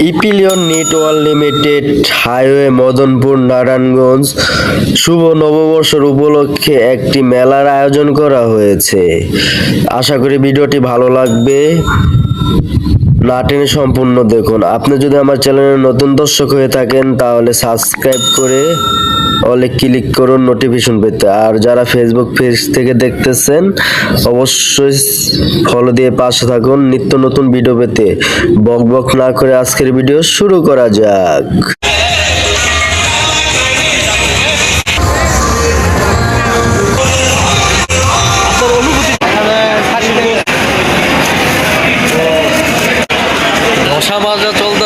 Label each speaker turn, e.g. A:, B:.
A: Epyllion network limited highway Madanpur Narayanganj শুভ নববর্ষের উপলক্ষে একটি মেলার আয়োজন করা হয়েছে। আশা করি ভিডিওটি ভালো লাগবে, না টেনে সম্পূর্ণ দেখুন। আপনি যদি আমার চ্যানেলের নতুন দর্শক হয়ে থাকেন তাহলে সাবস্ক্রাইব করে অলে ক্লিক করুন নোটিফিকেশন পেতে। আর যারা ফেসবুক পেজ থেকে দেখতেছেন অবশ্যই ফলো দিয়ে পাশে থাকুন নিত্য নতুন ভিডিও পেতে। বক বক না করে আজকের ভিডিও শুরু করা যাক।
B: মশা মাজা চলতে